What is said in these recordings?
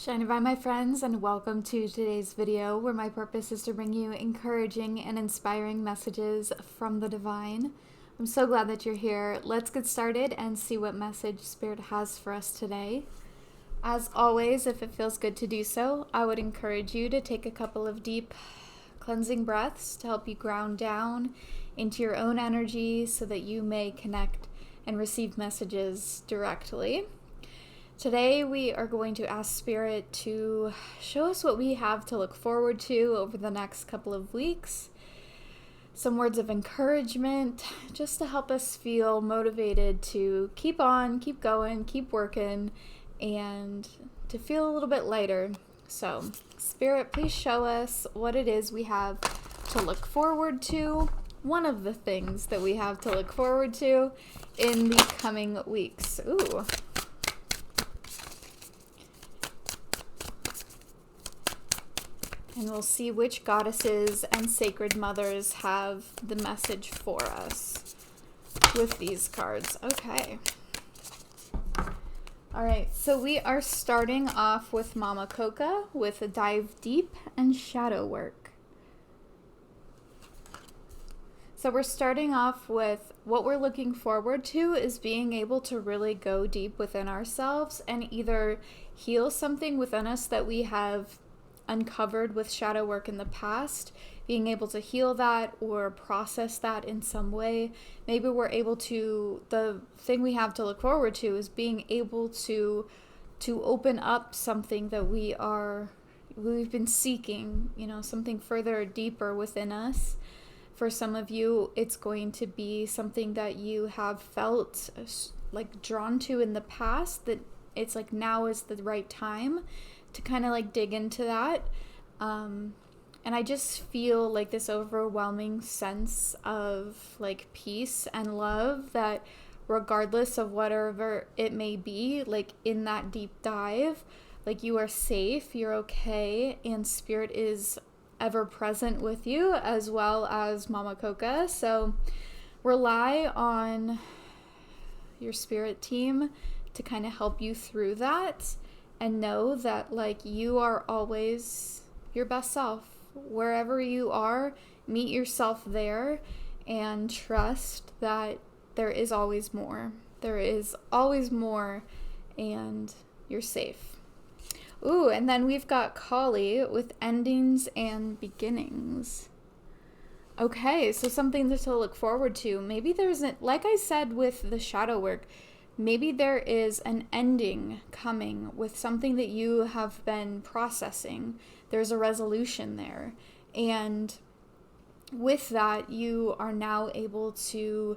Shine by my friends, and welcome to today's video where my purpose is to bring you encouraging and inspiring messages from the divine. I'm so glad that you're here. Let's get started and see what message Spirit has for us today. As always, if it feels good to do so, I would encourage you to take a couple of deep cleansing breaths to help you ground down into your own energy so that you may connect and receive messages directly. Today we are going to ask Spirit to show us what we have to look forward to over the next couple of weeks. Some words of encouragement just to help us feel motivated to keep on, keep going, keep working, and to feel a little bit lighter. So, Spirit, please show us what it is we have to look forward to. One of the things that we have to look forward to in the coming weeks. Ooh. And we'll see which goddesses and sacred mothers have the message for us with these cards. Okay. All right, so we are starting off with Mama Coca with a dive deep and shadow work. So we're starting off with what we're looking forward to is being able to really go deep within ourselves and either heal something within us that we have uncovered with shadow work in the past, being able to heal that or process that in some way. Maybe we're able to, the thing we have to look forward to is being able to open up something that we've been seeking, something further deeper within us. For some of you, it's going to be something that you have felt like drawn to in the past, that it's like now is the right time to kind of like dig into that. And I just feel like this overwhelming sense of like peace and love that regardless of whatever it may be, like in that deep dive, like you are safe, you're okay, and Spirit is ever present with you as well as Mama Coca. So rely on your spirit team to kind of help you through that. And know that like you are always your best self. Wherever you are, meet yourself there and trust that there is always more. There is always more and you're safe. Ooh, and then we've got Kali with endings and beginnings. Okay, so something to look forward to. Maybe there's, like I said with the shadow work, maybe there is an ending coming with something that you have been processing. There's a resolution there. And with that, you are now able to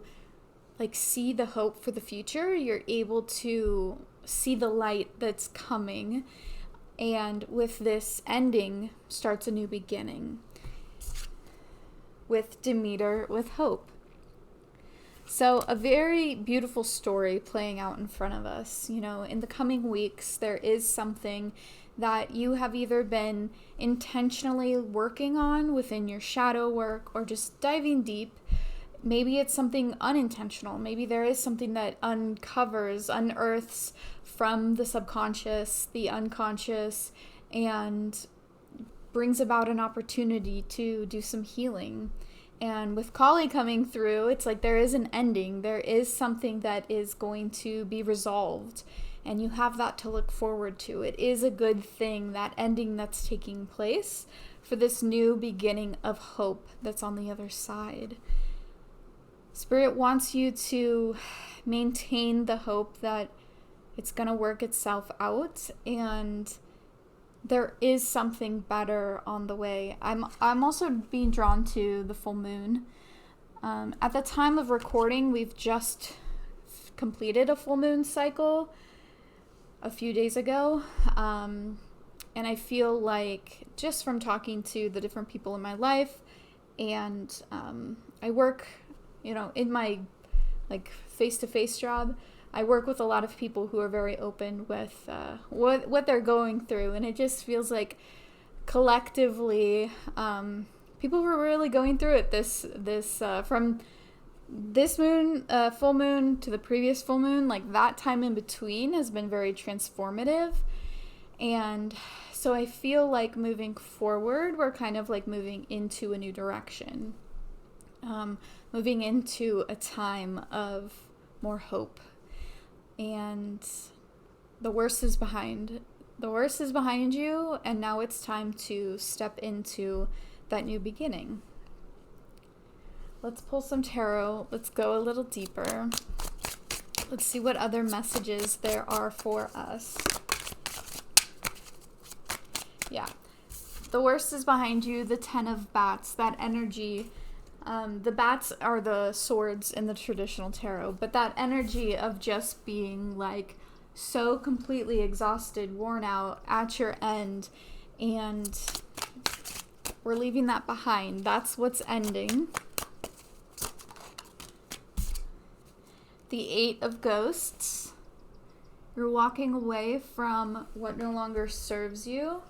like see the hope for the future. You're able to see the light that's coming. And with this ending starts a new beginning. With Demeter, with hope. So a very beautiful story playing out in front of us. In the coming weeks, there is something that you have either been intentionally working on within your shadow work or just diving deep. Maybe it's something unintentional. Maybe there is something that unearths from the subconscious, the unconscious, and brings about an opportunity to do some healing. And with Kali coming through, it's like there is an ending. There is something that is going to be resolved. And you have that to look forward to. It is a good thing, that ending that's taking place for this new beginning of hope that's on the other side. Spirit wants you to maintain the hope that it's going to work itself out and there is something better on the way. I'm also being drawn to the full moon. At the time of recording, we've just completed a full moon cycle a few days ago. And I feel like just from talking to the different people in my life and I work, in my like face-to-face job, I work with a lot of people who are very open with what they're going through, and it just feels like collectively people were really going through it this from this moon full moon to the previous full moon. Like that time in between has been very transformative, And so I feel like moving forward, we're kind of like moving into a new direction, moving into a time of more hope. And the worst is behind. The worst is behind you, and now it's time to step into that new beginning. Let's pull some tarot. Let's go a little deeper. Let's see what other messages there are for us. Yeah. The worst is behind you, the 10 of bats, that energy. The bats are the swords in the traditional tarot, but that energy of just being like so completely exhausted, worn out, at your end, and we're leaving that behind. That's what's ending. The 8 of ghosts. You're walking away from what no longer serves you.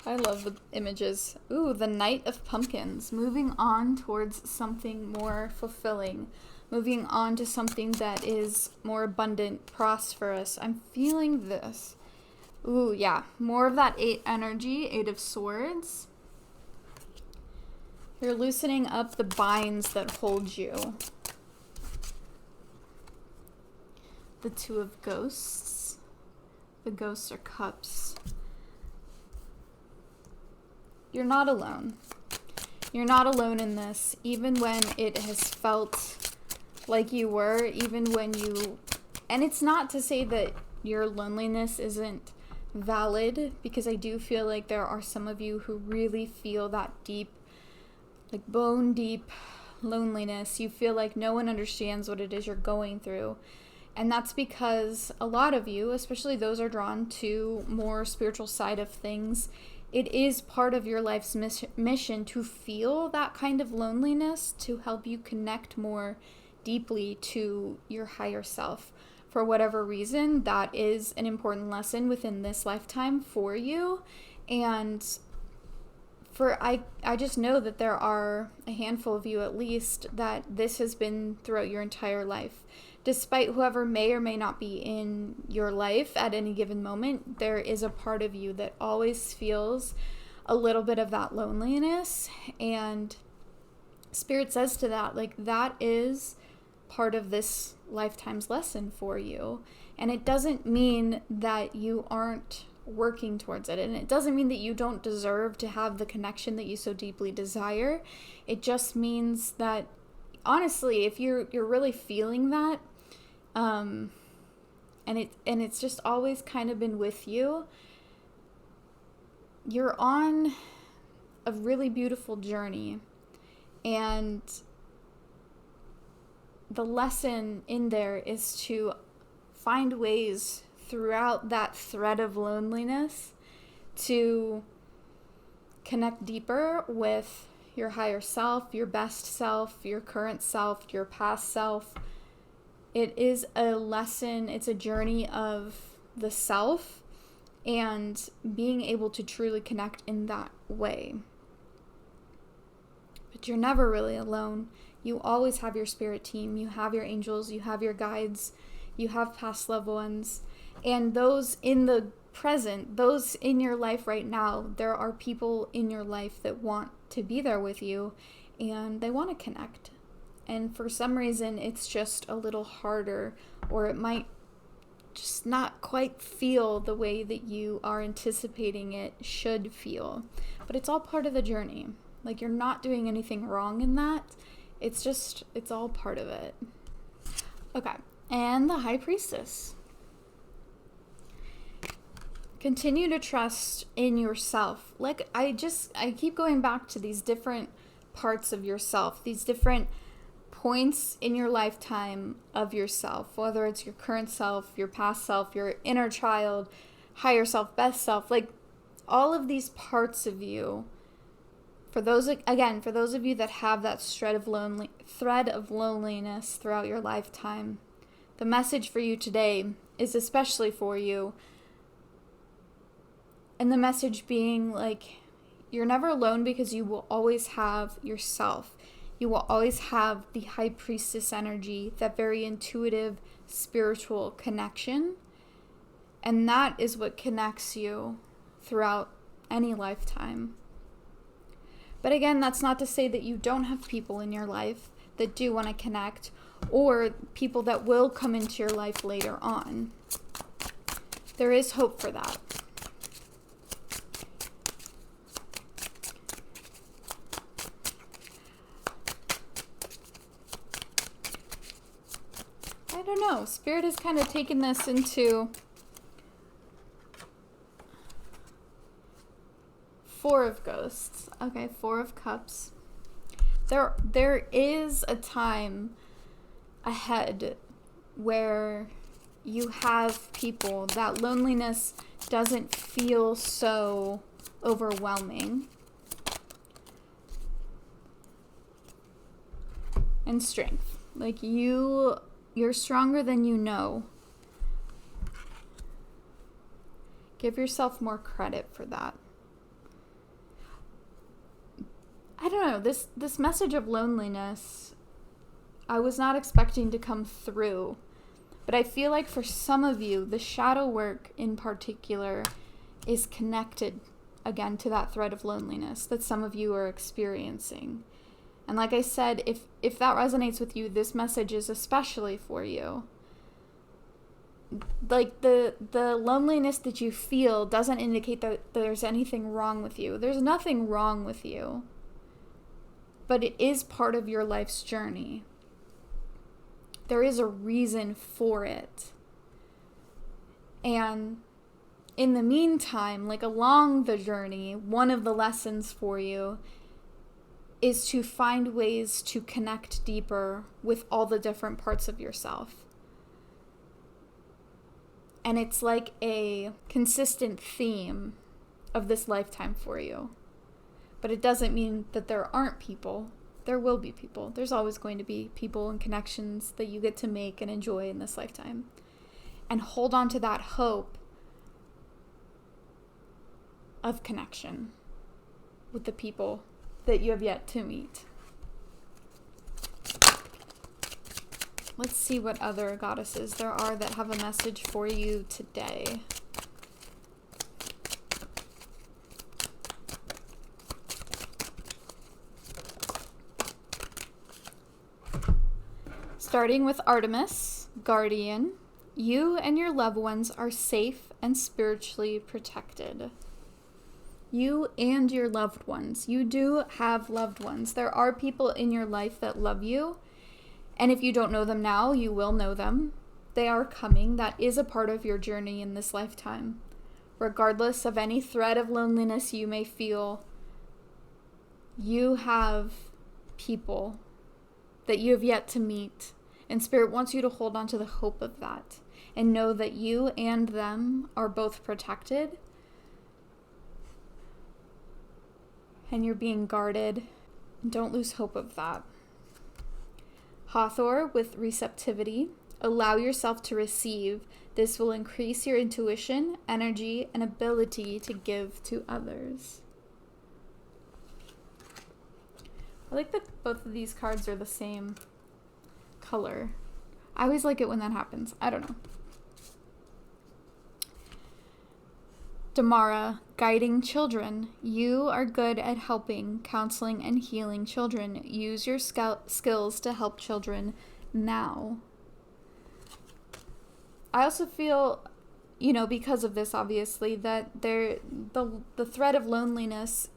I love the images. Ooh, the Knight of Pumpkins. Moving on towards something more fulfilling. Moving on to something that is more abundant, prosperous. I'm feeling this. Ooh, yeah. More of that 8 energy, 8 of Swords. You're loosening up the binds that hold you. The 2 of Ghosts. The ghosts are cups. You're not alone. You're not alone in this, even when it has felt like you were, even when you... And it's not to say that your loneliness isn't valid, because I do feel like there are some of you who really feel that deep, like bone deep loneliness. You feel like no one understands what it is you're going through. And that's because a lot of you, especially those are drawn to more spiritual side of things, it is part of your life's mission to feel that kind of loneliness, to help you connect more deeply to your higher self. For whatever reason, that is an important lesson within this lifetime for you. And I just know that there are a handful of you at least that this has been throughout your entire life. Despite whoever may or may not be in your life at any given moment, there is a part of you that always feels a little bit of that loneliness. And Spirit says to that, like, that is part of this lifetime's lesson for you. And it doesn't mean that you aren't working towards it. And it doesn't mean that you don't deserve to have the connection that you so deeply desire. It just means that, honestly, if you're really feeling that, and it's just always kind of been with you, you're on a really beautiful journey. And the lesson in there is to find ways throughout that thread of loneliness to connect deeper with your higher self, your best self, your current self, your past self. It is a lesson, it's a journey of the self and being able to truly connect in that way. But you're never really alone. You always have your spirit team, you have your angels, you have your guides, you have past loved ones, and those in the present, those in your life right now, there are people in your life that want to be there with you and they want to connect. And for some reason, it's just a little harder, or it might just not quite feel the way that you are anticipating it should feel. But it's all part of the journey. Like, you're not doing anything wrong in that. It's all part of it. Okay, and the High Priestess. Continue to trust in yourself. Like, I keep going back to these different parts of yourself, these different points in your lifetime of yourself, whether it's your current self, your past self, your inner child, higher self, best self, like all of these parts of you. For those of you that have that thread of loneliness throughout your lifetime, the message for you today is especially for you. And the message being, like, you're never alone, because you will always have yourself. You will always have the High Priestess energy, that very intuitive, spiritual connection. And that is what connects you throughout any lifetime. But again, that's not to say that you don't have people in your life that do want to connect, or people that will come into your life later on. There is hope for that. I don't know. Spirit has kind of taken this into Four of Ghosts. Okay, Four of Cups. There is a time ahead where you have people that loneliness doesn't feel so overwhelming. And strength. Like you're stronger than you know. Give yourself more credit for that. I don't know, this message of loneliness, I was not expecting to come through. But I feel like for some of you, the shadow work in particular is connected again to that thread of loneliness that some of you are experiencing. And like I said, if that resonates with you, this message is especially for you. Like the loneliness that you feel doesn't indicate that there's anything wrong with you. There's nothing wrong with you. But it is part of your life's journey. There is a reason for it. And in the meantime, like along the journey, one of the lessons for you is to find ways to connect deeper with all the different parts of yourself. And it's like a consistent theme of this lifetime for you. But it doesn't mean that there aren't people. There will be people. There's always going to be people and connections that you get to make and enjoy in this lifetime. And hold on to that hope of connection with the people that you have yet to meet. Let's see what other goddesses there are that have a message for you today. Starting with Artemis, Guardian, you and your loved ones are safe and spiritually protected. You and your loved ones. You do have loved ones. There are people in your life that love you. And if you don't know them now, you will know them. They are coming. That is a part of your journey in this lifetime. Regardless of any thread of loneliness you may feel, you have people that you have yet to meet. And Spirit wants you to hold on to the hope of that and know that you and them are both protected and you're being guarded. Don't lose hope of that. Hathor with receptivity. Allow yourself to receive. This will increase your intuition, energy, and ability to give to others. I like that both of these cards are the same color. I always like it when that happens. I don't know. Damara, guiding children. You are good at helping, counseling, and healing children. Use your skills to help children now. I also feel, because of this, obviously, that the thread of loneliness,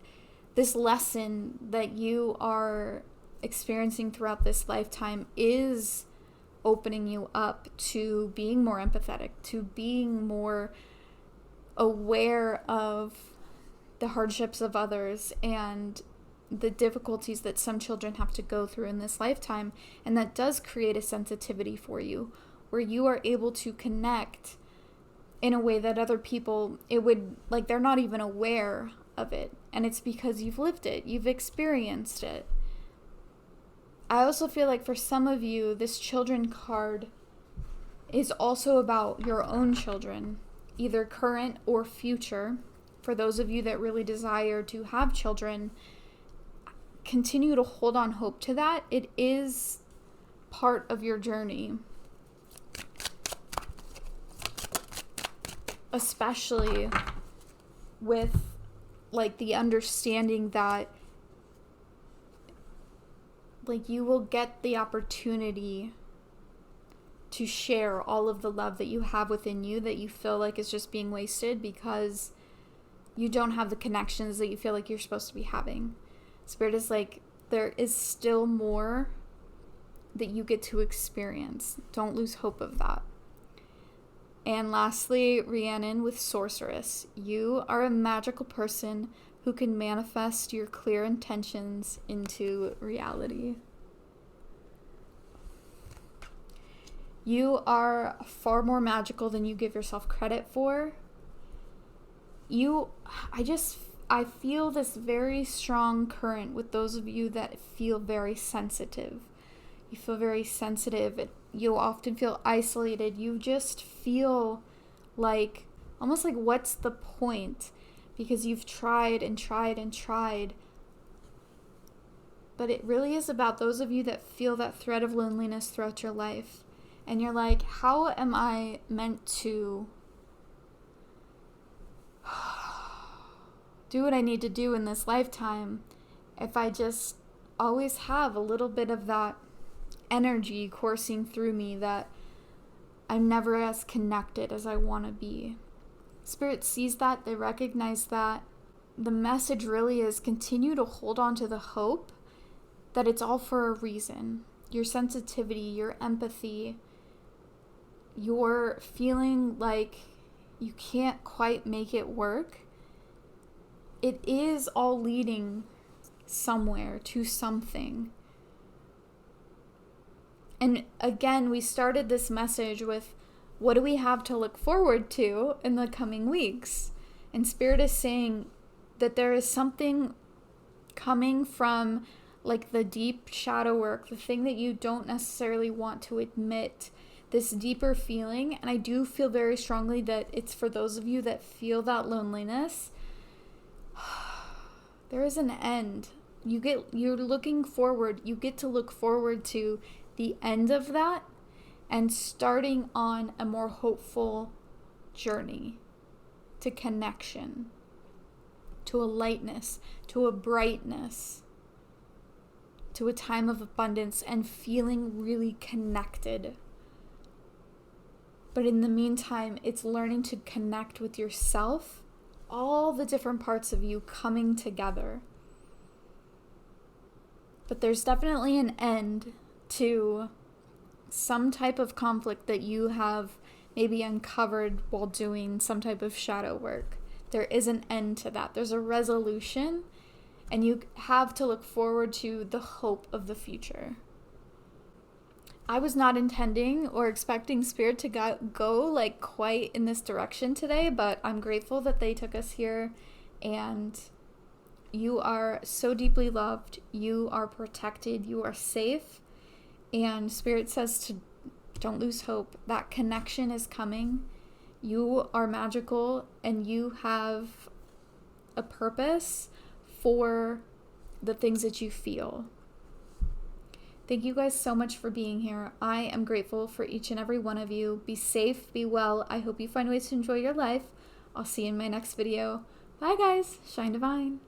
this lesson that you are experiencing throughout this lifetime is opening you up to being more empathetic, to being more aware of the hardships of others and the difficulties that some children have to go through in this lifetime. And that does create a sensitivity for you where you are able to connect in a way that other people, they're not even aware of it. And it's because you've lived it, you've experienced it. I also feel like for some of you, this children card is also about your own children, either current or future. For those of you that really desire to have children, continue to hold on hope to that. It is part of your journey. especially with like the understanding that like you will get the opportunity to share all of the love that you have within you that you feel like is just being wasted because you don't have the connections that you feel like you're supposed to be having. Spirit is like, there is still more that you get to experience. Don't lose hope of that. And lastly, Rhiannon with Sorceress. You are a magical person who can manifest your clear intentions into reality. You are far more magical than you give yourself credit for. I feel this very strong current with those of you that feel very sensitive. You feel very sensitive. You often feel isolated. You just feel like, almost like, what's the point? Because you've tried and tried and tried. But it really is about those of you that feel that thread of loneliness throughout your life. And you're like, how am I meant to do what I need to do in this lifetime if I just always have a little bit of that energy coursing through me that I'm never as connected as I want to be? Spirit sees that, they recognize that. The message really is continue to hold on to the hope that it's all for a reason. Your sensitivity, your empathy, your feeling like you can't quite make it work, it is all leading somewhere to something. And again, we started this message with, what do we have to look forward to in the coming weeks? And Spirit is saying that there is something coming from like the deep shadow work, the thing that you don't necessarily want to admit, this deeper feeling. And I do feel very strongly that it's for those of you that feel that loneliness. There is an end. You're looking forward. You get to look forward to the end of that and starting on a more hopeful journey to connection, to a lightness, to a brightness, to a time of abundance and feeling really connected. But in the meantime, it's learning to connect with yourself, all the different parts of you coming together. But there's definitely an end to some type of conflict that you have maybe uncovered while doing some type of shadow work. There is an end to that. There's a resolution, and you have to look forward to the hope of the future. I was not intending or expecting Spirit to go like quite in this direction today, but I'm grateful that they took us here, and you are so deeply loved. You are protected. You are safe. And Spirit says to don't lose hope. That connection is coming. You are magical, and you have a purpose for the things that you feel. Thank you guys so much for being here. I am grateful for each and every one of you. Be safe, be well. I hope you find ways to enjoy your life. I'll see you in my next video. Bye guys. Shine divine.